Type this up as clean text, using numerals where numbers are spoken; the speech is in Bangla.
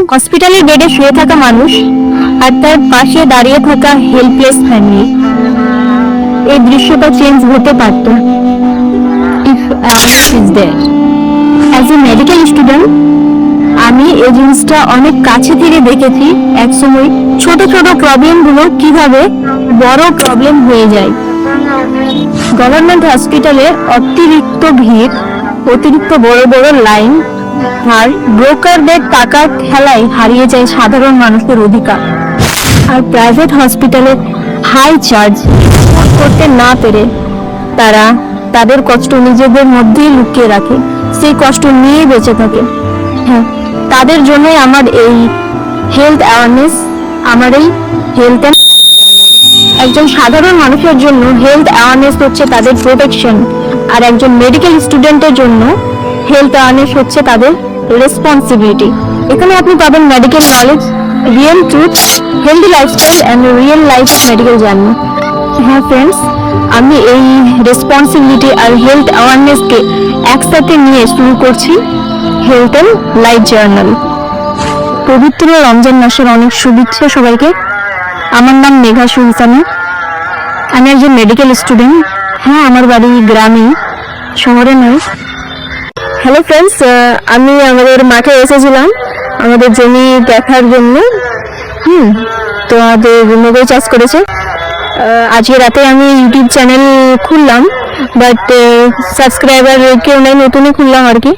হসপিটালের বেডে শুয়ে থাকা মানুষ আর তার পাশে দাঁড়িয়ে থাকা হেল্পলেস ফ্যামিলি, এই দৃশ্যটা চেঞ্জ হতে পারত if awareness is there. As a medical student আমি এই জিনিসটা অনেক কাছে থেকে দেখেছি। একসময় ছোট ছোট প্রবলেমগুলো কিভাবে বড় প্রবলেম হয়ে যায়। গভর্নমেন্ট হসপিটালে অতিরিক্ত ভিড়, অতিরিক্ত বড় বড় লাইন আর ব্রোকারদের টাকার খেলায় হারিয়ে যায় সাধারণ মানুষের অধিকার। আর প্রাইভেট হসপিটালে হাই চার্জ করতে না পেরে তারা তাদের কষ্ট নিজেদের মধ্যেই লুকিয়ে রাখে, সেই কষ্ট নিয়ে বেঁচে থাকে। হ্যাঁ, তাদের জন্যই আমার এই হেলথ অ্যাওয়ারনেস, আমার এই হেলথ। একজন সাধারণ মানুষের জন্য হেলথ অ্যাওয়ারনেস হচ্ছে তাদের প্রোটেকশন, আর একজন মেডিকেল স্টুডেন্টের জন্য হেলথ অ্যাওয়ারনেস হচ্ছে তাদের রেসপন্সিবিলিটি। এখানে আপনি পাবেন medical knowledge, real truth, healthy lifestyle and real life medical journey. হ্যাঁ ফ্রেন্ডস, আমি এই রেসপন্সিবিলিটি আর হেলথ অ্যাওয়ারনেসকে একসাথে নিয়ে শুরু করছি হেলথ অ্যান্ড লাইফ জার্নাল। পবিত্র রমজান মাসের অনেক শুভেচ্ছা সবাইকে। আমার নাম মেঘা সুলতানা, আমি একজন মেডিকেল স্টুডেন্ট। হ্যাঁ, আমার বাড়ি গ্রামে, শহরে নয়। হ্যালো ফ্রেন্ডস, আমি আমাদের মাঠে এসেছিলাম আমাদের জমি দেখার জন্য। তো আমাদের মুগই চাষ করেছে। আজকে রাতে আমি ইউটিউব চ্যানেল খুললাম, বাট সাবস্ক্রাইবার কেউ নেই, নতুনই খুললাম আর কি।